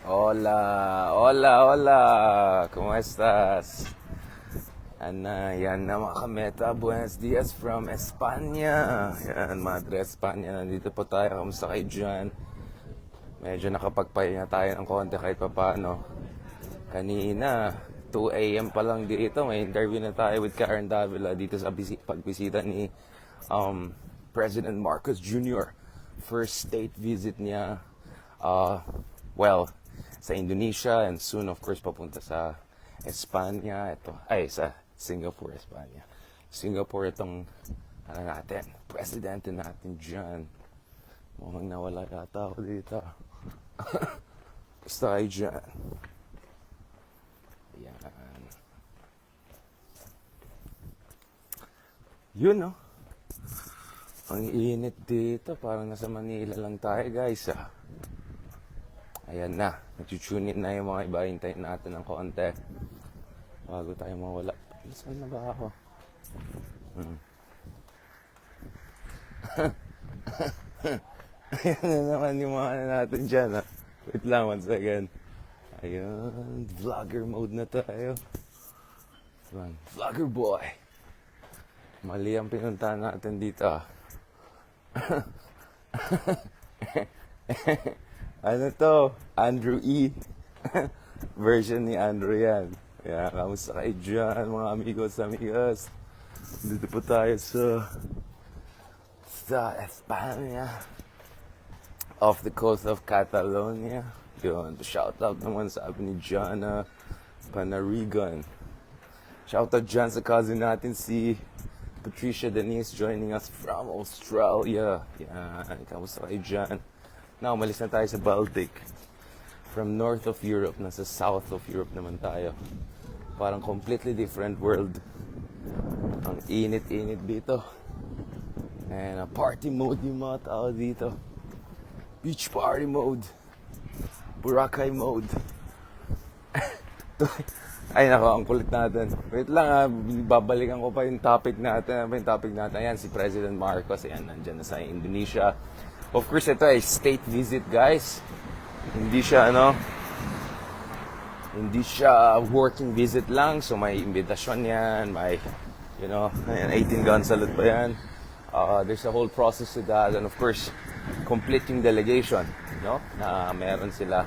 Hola, hola, hola. ¿Cómo estás? Yan na mga kameta. Buenos dias from Espanya. Yan, Madre Espanya. Nandito po tayo. Kamusta kayo dyan? Medyo nakapagpahinga tayo ng konti kahit pa paano. Kanina, 2 a.m. pa lang dito. May interview na tayo with Karen Davila dito sa pagbisita ni President Marcos Jr. First state visit niya. Well, sa Indonesia and soon of course papunta sa Espanya. Sa Singapore, Espanya. Singapore itong presidente natin dyan. Mukhang nawala yata ako dito. Basta kayo dyan. Yan. Yun, no? Ang init dito. Parang nasa Manila lang tayo, guys, Ayan na. Nag-tune in na yung mga iba. Hintayin natin ng konti. Bago tayo mawala. Saan na ba ako? Ayan na naman yung mga natin dyan, Wait lang, once again. Ayun. Vlogger mode na tayo. Vlogger boy. Mali ang pinuntahan natin dito, Ano to? Andrew E. Version ni Andrew yan. Kaya kamusta kayo dyan, mga amigos. Dito po tayo sa Espanya. Off the coast of Catalonia. Yun, shout out naman sa amin ni Jana Panarigan. Shout out dyan sa cousin natin si Patricia Denise joining us from Australia. Yan, kamusta kayo dyan? Now, umalis na tayo sa Baltic. From north of Europe, nasa south of Europe naman tayo. Parang completely different world. Ang init-init dito. And party mode yung mga tao dito. Beach party mode. Boracay mode. Ay nako, ang kulit natin. Wait lang babalikan ko pa yung topic natin. Ano ba yung topic natin? Ayan, si President Marcos. Ayan, nandyan na sa Indonesia. Of course, ito ay state visit, guys. Hindi siya working visit lang. So may invitasyon yan, may, ayan, 18 gun salute pa yan. There's a whole process to that. And of course, complete yung delegation, na meron sila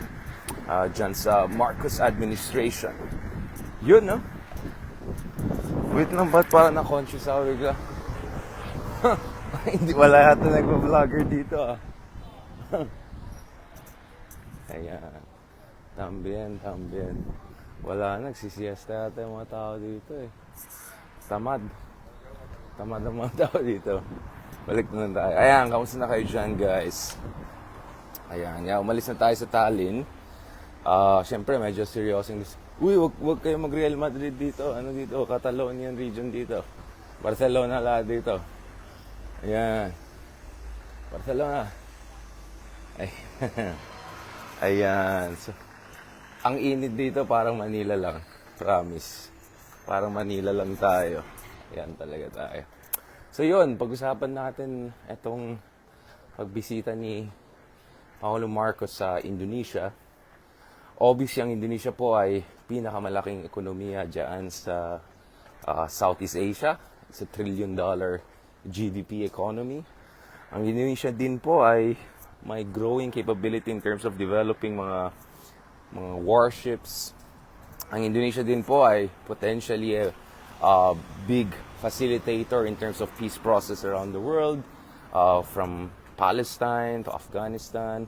dyan sa Marcos administration. Yun, no? Wait lang, ba't parang na-conscious ako bigla? Hindi, wala yata nagpa-vlogger dito, Ayan. Tambien. Wala, nagsisiyasta yata yung mga tao dito, Tamad ang mga tao dito. Balik na lang tayo. Ayan, kamusta na kayo dyan, guys? Ayan, umalis na tayo sa Tallinn. Siyempre, medyo seryosong Uy, wag kayo mag-Real Madrid dito. Ano dito? Catalonian region dito. Barcelona lahat dito. Ayan. Barcelona. Ayan. So, ang init dito parang Manila lang. Promise. Parang Manila lang tayo. Ayan talaga tayo. So yun, pag-usapan natin itong pagbisita ni Pangulong Marcos sa Indonesia. Obviously, ang Indonesia po ay pinakamalaking ekonomiya dyan sa Southeast Asia. It's a $1 trillion GDP economy. Ang Indonesia din po ay may growing capability in terms of developing mga warships. Ang Indonesia din po ay potentially a big facilitator in terms of peace process around the world, from Palestine to Afghanistan.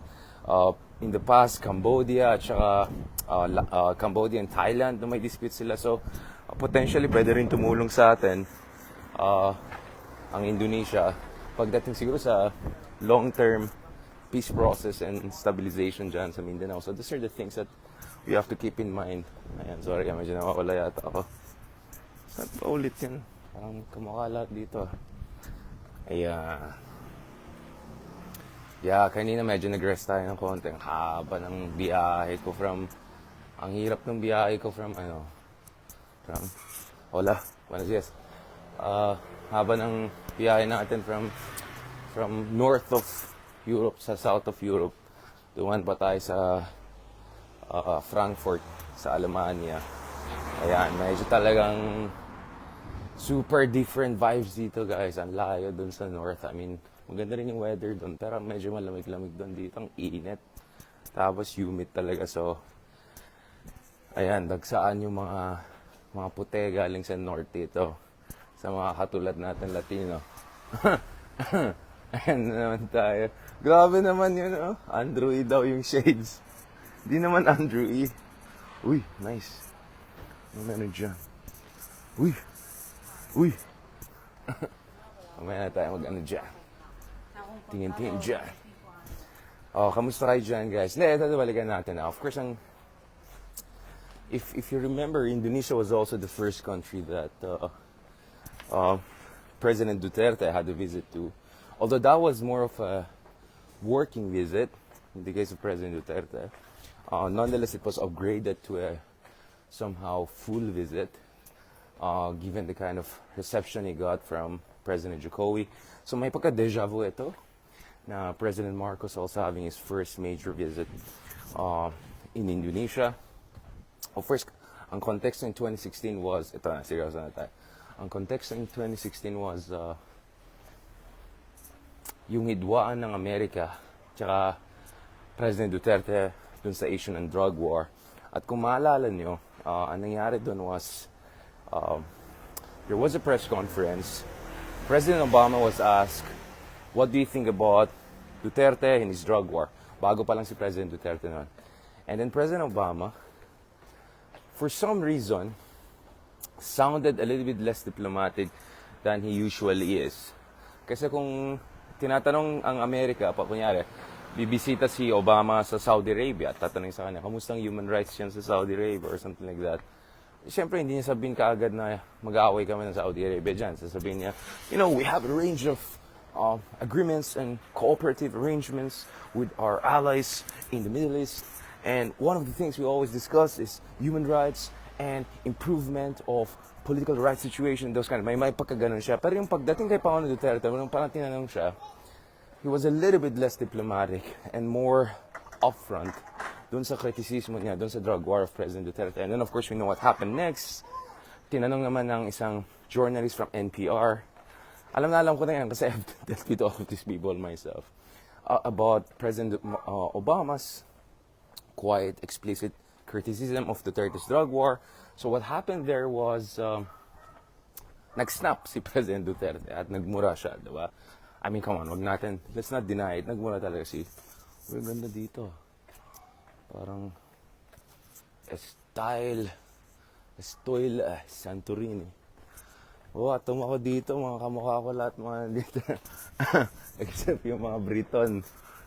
In the past, Cambodia at saka Cambodia and Thailand na may dispute sila. So, potentially pwede rin tumulong sa atin ang Indonesia pagdating siguro sa long-term peace process and stabilization dyan sa Mindanao. So, these are the things that we have to keep in mind. Ayan, sorry, medyo nawawala yata ako. Saan pa ulit yan? Parang kamukha lahat dito. Ayan. Yeah, kanina medyo nag-rest tayo ng konti. Ang haba ng biyahe ko ang hirap ng biyahe ko hola, buenos dias. Haba ng biyahe natin from north of Europe sa south of Europe. Duman pa tayo sa Frankfurt sa Alemania. Ayan, medyo talagang super different vibes dito guys. Ang layo dun sa north. I mean, maganda rin yung weather dun, pero medyo malamig-lamig dun dito. Ang init. Tapos humid talaga. So, ayan, dagsaan yung mga puti galing sa north dito. Sa mga katulad natin Latino. Ayan na naman tayo. Grabe naman yun, oh. Andrew E. daw yung shades. Di naman Andrew E. Uy, nice. Ano meron dyan? Uy. Mamaya na tayo mag-ano dyan. Tingin-tingin dyan. Oh, kamusta kayo dyan, guys? Hindi, ito balikan natin. Of course, if you remember, Indonesia was also the first country that President Duterte had a visit to. Although that was more of a working visit, in the case of President Duterte, nonetheless, it was upgraded to a somehow full visit, given the kind of reception he got from President Jokowi. So may pagka-deja vu ito, na President Marcos also having his first major visit in Indonesia. Of course, ang context in 2016 was, ito na, seryoso na tayo. Ang context in 2016 was yung hidwaan ng Amerika tsaka President Duterte dun sa Asian and drug war. At kung maalala nyo, ang nangyari dun was there was a press conference. President Obama was asked, what do you think about Duterte and his drug war? Bago pa lang si President Duterte noon. And then President Obama, for some reason, sounded a little bit less diplomatic than he usually is. Kasi kung tinatanong ang Amerika, kunyari, bibisita si Obama sa Saudi Arabia at tatanungin sa kanya, kamusta ang human rights yan sa Saudi Arabia or something like that. Siyempre, hindi niya sabihin kaagad na mag-aaway kami ng Saudi Arabia dyan. Sasabihin niya, we have a range of agreements and cooperative arrangements with our allies in the Middle East. And one of the things we always discuss is human rights and improvement of political rights situation, those kind of, may pagkaganon siya. Pero yung pagdating kay Pangulong Duterte, nung parang tinanong siya, he was a little bit less diplomatic and more upfront dun sa kritisismo niya, dun sa drug war of President Duterte. And then of course, we know what happened next. Tinanong naman ng isang journalist from NPR. Alam ko na yan kasi I've dealt with all of these people myself. About President Obama's quite explicit criticism of Duterte's drug war. So what happened there was, nag-snap si President Duterte at nagmura siya, diba? I mean, come on, let's not deny it. Nagmura talaga uy, ganda dito. Parang, Santorini. Atum ako dito, mga kamukha ko lahat mga dito. Except yung mga Briton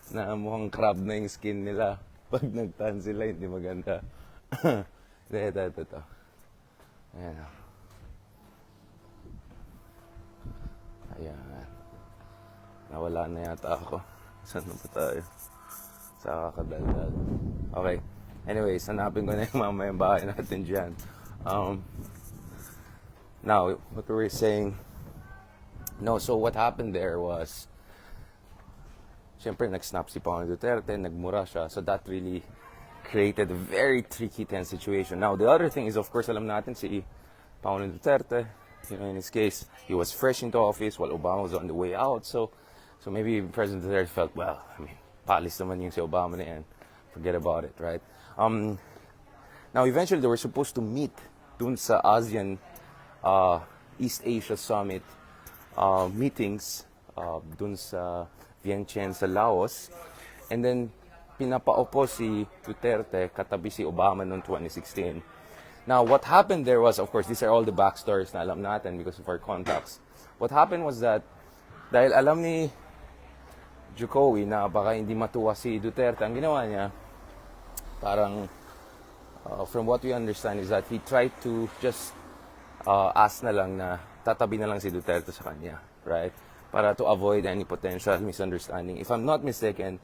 na mukhang crab na yung skin nila. Pag nagtan sila, hindi maganda. Ito. Ayan. Ayan. Nawala na yata ako. Saan na ba tayo? Sa kakadaldal. Okay. Anyways, hanapin ko na yung mamayang bahay natin dyan. Now, what we were saying... No, so what happened there was... Siyempre, nag-snap si Pangulong Duterte, nagmura siya. So that really created a very tricky, tense situation. Now, the other thing is, of course, alam natin si Pangulong Duterte, in his case, he was fresh into office while Obama was on the way out. So maybe President Duterte felt, well, I mean, palis naman yung si Obama na yan. Forget about it, right? Now, eventually, they were supposed to meet dun sa ASEAN East Asia Summit meetings dun sa Vientiane sa Laos. And then, pinapaupo si Duterte katabi si Obama noong 2016. Now, what happened there was, of course, these are all the backstories na alam natin because of our contacts. What happened was that, dahil alam ni Jokowi na baka hindi matuwa si Duterte, ang ginawa niya, parang, from what we understand is that he tried to just ask na lang na tatabi na lang si Duterte sa kanya, right? Para to avoid any potential misunderstanding. If I'm not mistaken,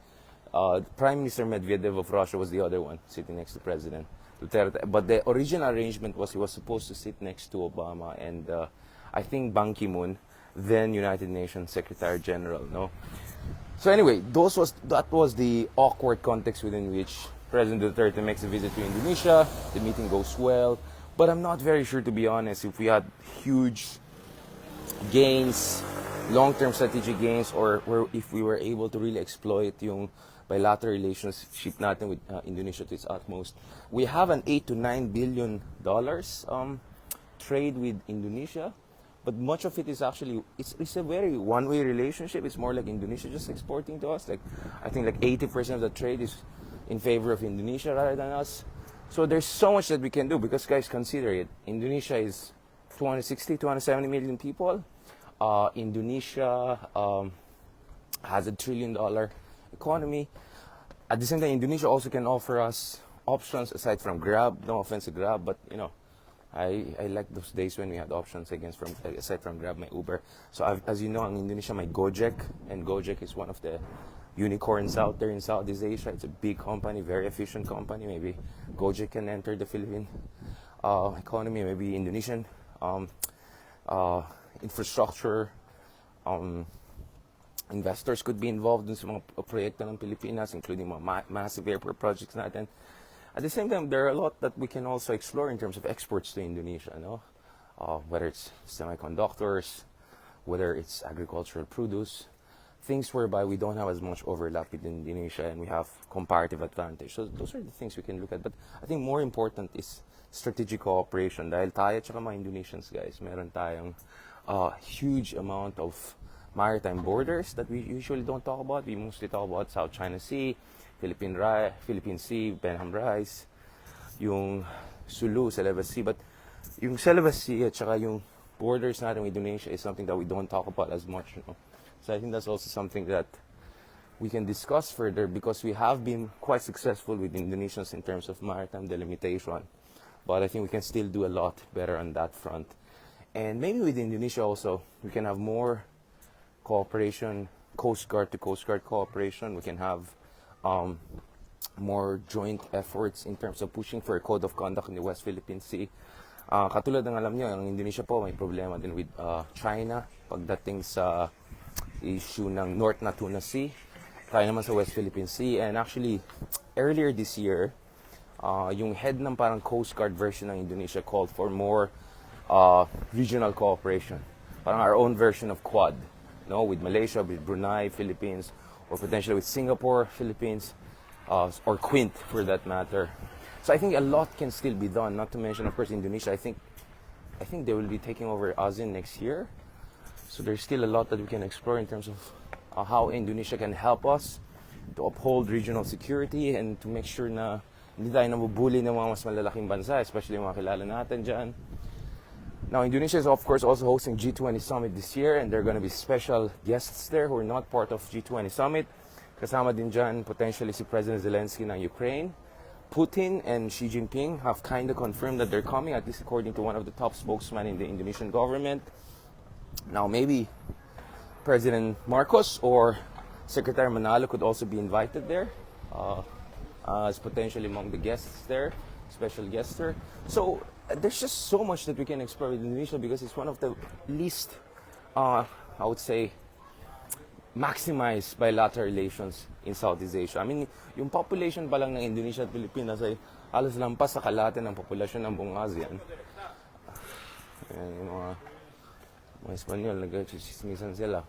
Prime Minister Medvedev of Russia was the other one sitting next to President Duterte. But the original arrangement was he was supposed to sit next to Obama and I think Ban Ki-moon, then United Nations Secretary General, no? So anyway, that was the awkward context within which President Duterte makes a visit to Indonesia, the meeting goes well. But I'm not very sure, to be honest, if we had huge gains, long-term strategic gains, or if we were able to really exploit yung bilateral relationship natin with Indonesia to its utmost. We have an $8 to $9 billion trade with Indonesia, but much of it is actually, it's a very one-way relationship. It's more like Indonesia just exporting to us. Like, I think like 80% of the trade is in favor of Indonesia rather than us. So there's so much that we can do, because guys, consider it. Indonesia is 270 million people. Indonesia has $1 trillion economy. At the same time, Indonesia also can offer us options aside from Grab. No offense to Grab, but you know, I like those days when we had options aside from Grab, my Uber. So as you know, in Indonesia, my Gojek, and Gojek is one of the unicorns out there in Southeast Asia. It's a big company, very efficient company. Maybe Gojek can enter the Philippine economy. Maybe Indonesian infrastructure investors could be involved in sa mga proyekto ng Pilipinas, including mga massive airport projects natin. At the same time, there are a lot that we can also explore in terms of exports to Indonesia, no? Whether it's semiconductors, whether it's agricultural produce, things whereby we don't have as much overlap with Indonesia and we have comparative advantage. So those are the things we can look at. But I think more important is strategic cooperation. Dahil tayo at mga Indonesians, guys, meron tayong huge amount of maritime borders that we usually don't talk about. We mostly talk about South China Sea, Philippine Sea, Benham Rise, yung Sulu, Celebes Sea. But yung Celebes Sea at saka yung borders natin with Indonesia is something that we don't talk about as much, you know. So I think that's also something that we can discuss further, because we have been quite successful with Indonesians in terms of maritime delimitation. But I think we can still do a lot better on that front. And maybe with Indonesia also, we can have more cooperation, Coast Guard to Coast Guard cooperation. We can have more joint efforts in terms of pushing for a code of conduct in the West Philippine Sea. Katulad ng alam nyo, ang Indonesia po may problema din with China pagdating sa issue ng North Natuna Sea, tayo naman sa West Philippine Sea. And actually, earlier this year, yung head ng parang Coast Guard version ng Indonesia called for more regional cooperation. Parang our own version of Quad, no, with Malaysia, with Brunei, Philippines, or potentially with Singapore, Philippines, or Quint for that matter. So I think a lot can still be done, not to mention, of course, Indonesia. I think they will be taking over ASEAN next year. So there's still a lot that we can explore in terms of how Indonesia can help us to uphold regional security and to make sure na hindi tayo nabubuli ng mga mas malalaking bansa, especially yung mga kilala natin dyan. Now, Indonesia is, of course, also hosting G20 Summit this year, and there are going to be special guests there who are not part of G20 Summit. Kasama din dyan, potentially, si President Zelensky ng Ukraine. Putin and Xi Jinping have kind of confirmed that they're coming, at least according to one of the top spokesmen in the Indonesian government. Now, maybe President MARCOS or Secretary Manalo could also be invited there as potentially among the guests there, special guests there. So there's just so much that we can explore with Indonesia, because it's one of the least, I would say, maximized bilateral relations in Southeast Asia. I mean, yung population pa lang ng Indonesia at Pilipinas ay halos lampas sa kalahati ng populasyon ng buong ASEAN. Ayan, yung mga Espanyol, nag-chismisan sila.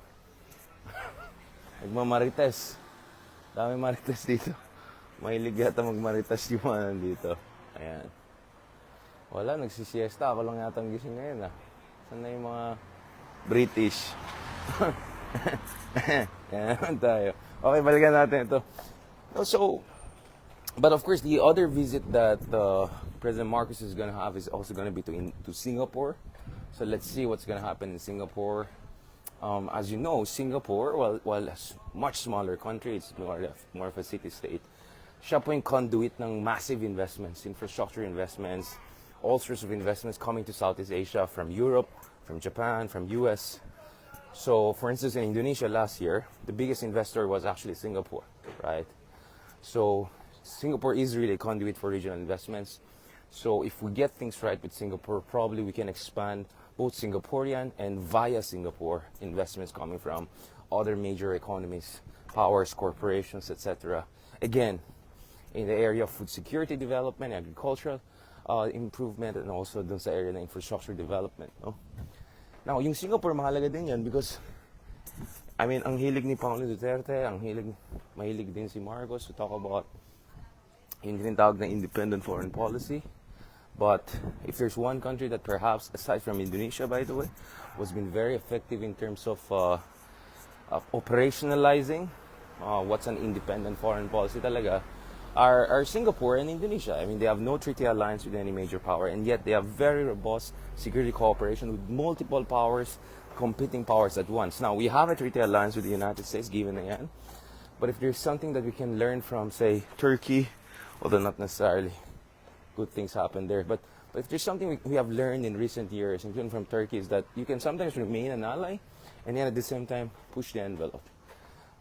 Nagmamarites. Dami marites dito. Mahilig yata magmarites yung mga nandito. Ayan. Wala, nagsisiesta. Ako lang yata ang gising ngayon, ah. Saan na yung mga British? Yan naman tayo. Okay, balikan natin ito. So, but of course, the other visit that President Marcos is going to have is also going to be to Singapore. So let's see what's going to happen in Singapore. As you know, Singapore, while a much smaller country, it's more of a city-state. Siya po yung conduit ng massive investments, infrastructure investments, all sorts of investments coming to Southeast Asia from Europe, from Japan, from US. So, for instance, in Indonesia last year, the biggest investor was actually Singapore, right? So, Singapore is really a conduit for regional investments. So, if we get things right with Singapore, probably we can expand both Singaporean and via Singapore investments coming from other major economies, powers, corporations, etc. Again, in the area of food security development, agricultural improvement, and also dun sa area ng infrastructure development. No? Now, yung Singapore, mahalaga din yan because, I mean, ang hilig ni Pangulong Duterte, mahilig din si Marcos to talk about yung tinatawag na independent foreign policy. But if there's one country that perhaps, aside from Indonesia, by the way, was been very effective in terms of operationalizing what's an independent foreign policy talaga, are Singapore and Indonesia. I mean, they have no treaty alliance with any major power, and yet they have very robust security cooperation with multiple powers, competing powers at once. Now, we have a treaty alliance with the United States, given na yan. But if there's something that we can learn from, say, Turkey, although not necessarily good things happen there, but if there's something we have learned in recent years, including from Turkey, is that you can sometimes remain an ally, and then at the same time push the envelope,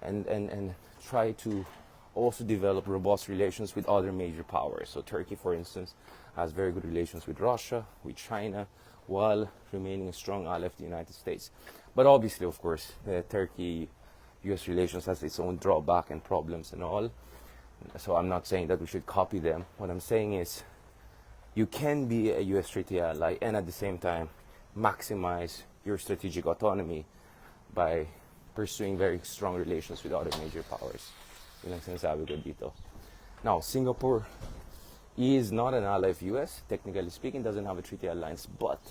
and try to also develop robust relations with other major powers. So Turkey, for instance, has very good relations with Russia, with China, while remaining a strong ally of the United States. But obviously, of course, the Turkey-US relations has its own drawback and problems and all. So I'm not saying that we should copy them. What I'm saying is you can be a US treaty ally and at the same time maximize your strategic autonomy by pursuing very strong relations with other major powers. Yun ang sinasabi ko dito. Now, Singapore is not an ally of US, technically speaking, doesn't have a treaty alliance, but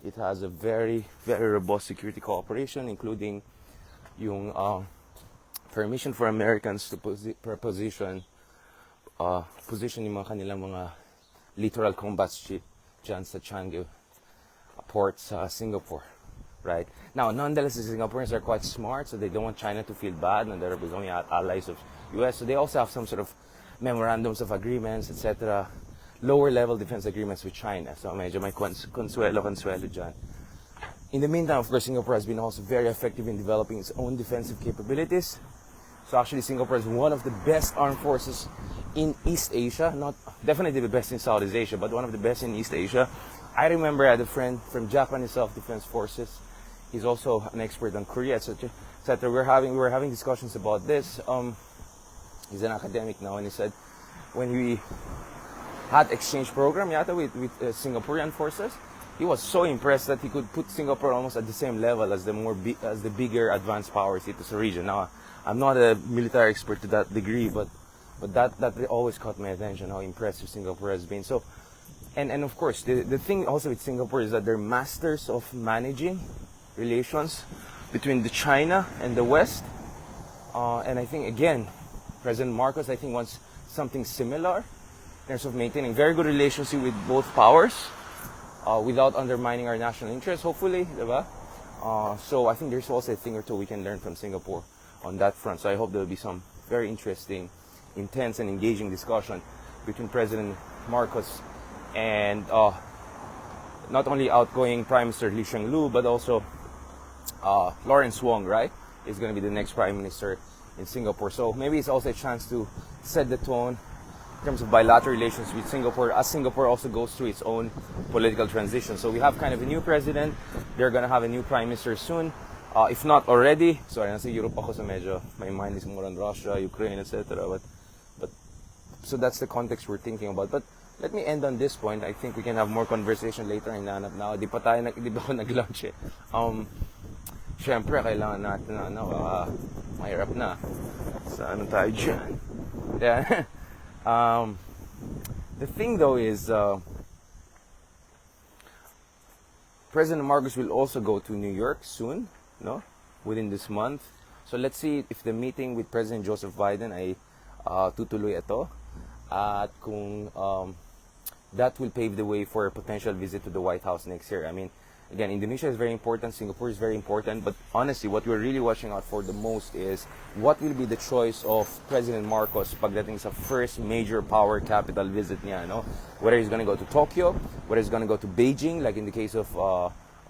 it has a very, very robust security cooperation, including yung permission for Americans to position yung mga kanilang mga littoral combat ship dyan sa Changi port sa Singapore. Right? Now, nonetheless, the Singaporeans are quite smart, so they don't want China to feel bad, and they're becoming allies of US. So they also have some sort of memorandums of agreements, etc., lower-level defense agreements with China. So medyo may consuelo dyan. In the meantime, of course, Singapore has been also very effective in developing its own defensive capabilities. So actually, Singapore is one of the best armed forces in East Asia, not definitely the best in Southeast Asia, but one of the best in East Asia. I remember I had a friend from Japanese Self-Defense Forces. He's also an expert on Korea, etc. We were having discussions about this. He's an academic now, and he said when we had exchange program with Singaporean forces, he was so impressed that he could put Singapore almost at the same level as the bigger advanced powers in this region. Now, I'm not a military expert to that degree, but that always caught my attention, how impressive Singapore has been. So, and of course, the thing also with Singapore is that they're masters of managing relations between the China and the West. And I think, again, President Marcos, I think, wants something similar in terms of maintaining very good relationship with both powers without undermining our national interests, hopefully, diba? So I think there's also a thing or two we can learn from Singapore on that front. So I hope there will be some very interesting, intense, and engaging discussion between President Marcos and not only outgoing Prime Minister Lee Hsien-loong, but also Lawrence Wong, right? Is going to be the next Prime Minister in Singapore. So maybe it's also a chance to set the tone in terms of bilateral relations with Singapore, as Singapore also goes through its own political transition. So we have kind of a new president. They're going to have a new Prime Minister soon. If not already, sorry, nasa Europe ako, so medyo my mind is more on Russia, Ukraine, etc. But so that's the context we're thinking about. But let me end on this point. I think we can have more conversation later. Hinahanap na ako. Di ba ako nag-launch eh. Siyempre, kailangan natin mahirap na. Sa ano tayo dyan? Yeah. The thing though is, President Marcos will also go to New York soon, no? Within this month. So let's see if the meeting with President Joseph Biden ay tutuloy ito. At kung that will pave the way for a potential visit to the White House next year. I mean, again, Indonesia is very important, Singapore is very important, but honestly, what we're really watching out for the most is what will be the choice of President Marcos pagdating sa first major power capital visit niya, no? Whether he's going to go to Tokyo, whether he's going to go to Beijing, like in the case of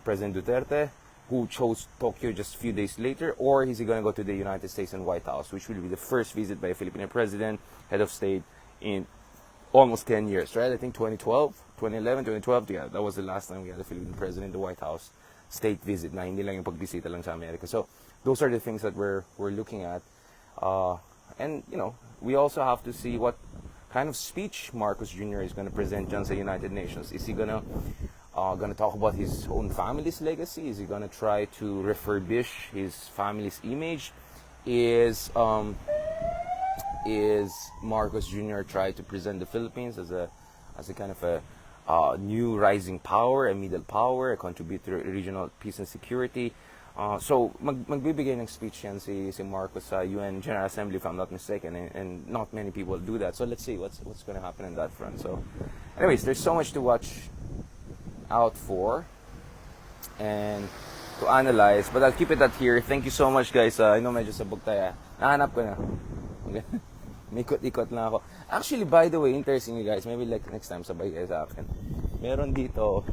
President Duterte, who chose Tokyo just a few days later, or is he going to go to the United States and White House, which will be the first visit by a Filipino president, head of state, in almost 10 years, right? I think 2011, 2012, yeah, that was the last time we had a Philippine president in the White House state visit, na hindi lang yung pagbisita lang sa Amerika. So those are the things that we're looking at. And, you know, we also have to see what kind of speech Marcos Jr. is gonna present dyan sa United Nations. Is he gonna talk about his own family's legacy? Is he gonna try to refurbish his family's image? Is Marcos Jr. try to present the Philippines as a kind of a new rising power, a middle power, a contributor to regional peace and security? So magbibigay ng speech yan si Marcos sa UN General Assembly, if I'm not mistaken, and not many people do that. So let's see what's going to happen on that front. So anyways, there's so much to watch out for and to analyze, but I'll keep it at here. Thank you so much, guys. I know medyo sabog tayo. Nahanap ko na. May ikot-ikot lang ako. Actually, by the way, interestingly, guys, maybe like next time sabay kayo sa akin. Meron dito,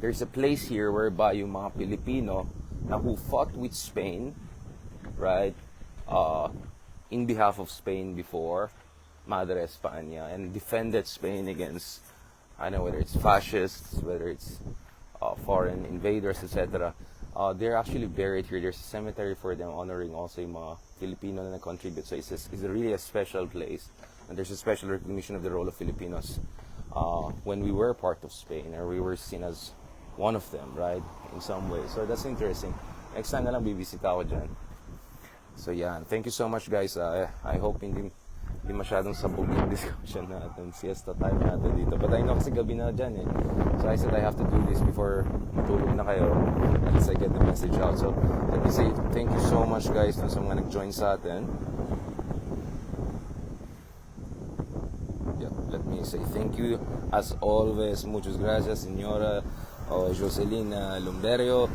there's a place here whereby yung mga Pilipino na who fought with Spain, right, in behalf of Spain before, Madre España, and defended Spain against, I don't know, whether it's fascists, whether it's foreign invaders, etc. They're actually buried here. There's a cemetery for them honoring also yung mga Filipino na contribute. So it's really a special place, and there's a special recognition of the role of Filipinos when we were part of Spain, or we were seen as one of them, right, in some way. So that's interesting. Next time na lang bibisita ako dyan. So yan, thank you so much, guys. I hope hindi masyadong sabog yung discussion natin. Siesta time natin dito. But I know kasi gabi na dyan eh. So I said I have to do this before matulog na kayo. At least I get the message out. So let me say thank you so much, guys, dun sa mga nag-join sa atin. Yeah, let me say thank you as always. Muchas gracias, señora Jocelyn Lumberio.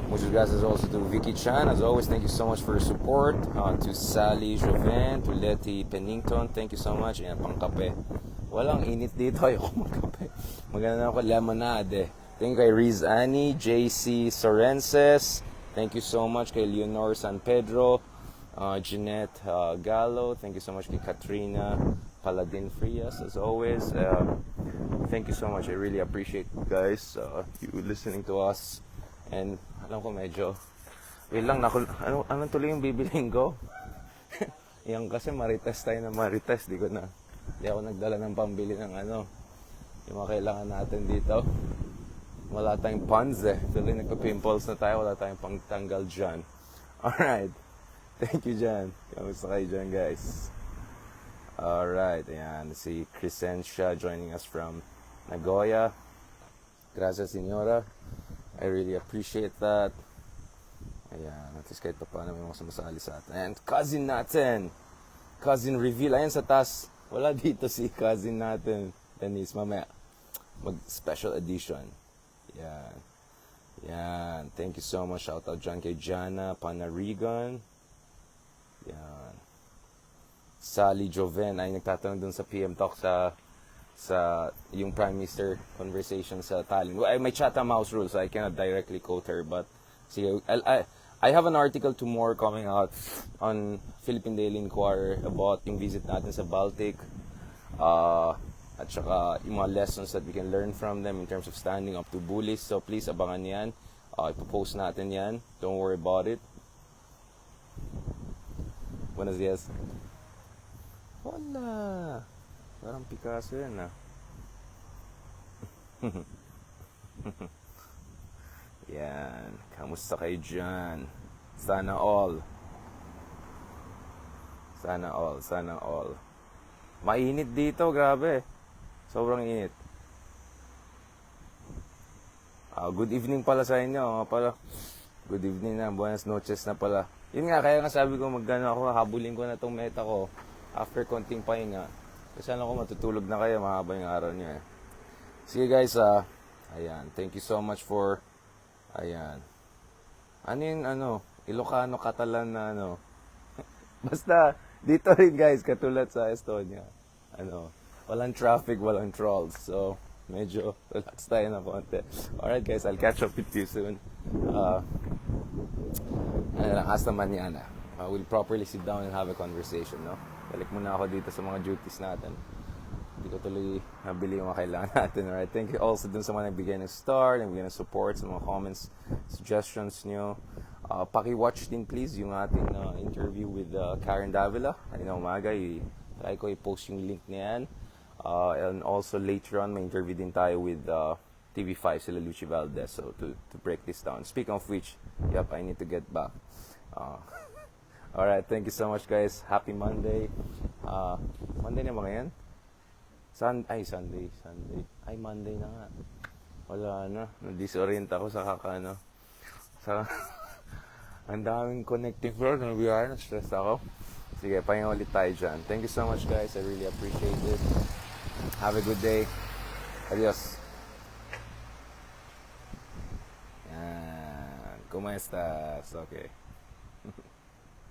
Muchas gracias also to Vicky Chan. As always, thank you so much for your support. To Sally Joven, to Letty Pennington, thank you so much. Ayan, pangkape. Walang init dito, ayoko magkape. Maganda na ako, lemonade. Thank you kay Riz Annie, JC Sorenses. Thank you so much kay Leonor San Pedro, Jeanette Gallo. Thank you so much kay Katrina Paladin Frias, as always. Thank you so much. I really appreciate guys you listening to us. And alam ko medyo wait lang, anong tuloy yung bibiling ko? Yan kasi marites tayo na marites. Di ako nagdala ng pambili ng yung mga kailangan natin dito. Wala tayong funds eh. Tuloy nagpa-pimples na tayo, wala tayong pangtanggal dyan. Alright, thank you dyan. Kamusta kayo dyan, guys? Alright, ayan, si Crescencia joining us from Nagoya. Gracias, señora. I really appreciate that. Ayan, at least kahit pa paano may mga sumasali sa atin. And cousin natin, cousin reveal. Ayan sa taas, wala dito si cousin natin, Denise. Mamaya, mag-special edition. Yan. Yan. Thank you so much. Shout out dyan kay Jana Panarigan. Yan. Sally Joven ay nagtatanong dun sa PM Talk sa yung Prime Minister conversation sa Tallinn. Well, may chat mouse rule, so I cannot directly quote her, but see, I have an article tomorrow coming out on Philippine Daily Inquirer about yung visit natin sa Baltic, at saka yung mga lessons that we can learn from them in terms of standing up to bullies. So please abangan yan. Ipopost natin yan. Don't worry about it. Buenos dias. Wala. Parang Picasso yan Yan. Kamusta kayo dyan? Sana all. Sana all. Sana all. Mainit dito, grabe. Sobrang init. Good evening pala sa inyo. Good evening na. Buenas noches na pala. Yun nga, kaya nga sabi ko ako, habulin ko na tong meta ko after konting pahinga. Kasi alam ko matutulog na kayo, mahaba yung araw niya eh. Sige guys, ayan, thank you so much for, ayan. Ano yung Ilocano, Catalan na Basta, dito rin guys, katulad sa Estonia. Walang traffic, walang trolls. So, medyo relax tayo na konti. Alright guys, I'll catch up with you soon. Hasta mañana. We'll properly sit down and have a conversation, no? Balik muna ako dito sa mga duties natin. Hindi ko tuloy nabili yung mga kailangan natin. Alright, thank you also dun sa mga nagbigay ng star, nagbigay ng support, sa mga comments, suggestions nyo. Paki-watch din please yung ating interview with Karen Davila. Kanina umaga, try ko i-post yung link niyan. And also later on, may interview din tayo with TV5, sila Luchi Valdez. So to break this down. Speaking of which, yep, I need to get back. Alright, thank you so much guys. Happy Monday. Monday na ba ngayon? Sunday. Ay, Monday na nga. Wala na. Disorient ako sa kakano. Sa ang daming connecting floor. Na-stress ako. Sige, pahinga ulit tayo dyan. Thank you so much guys. I really appreciate it. Have a good day. Adios. Yan. ¿Cómo estás? Okay.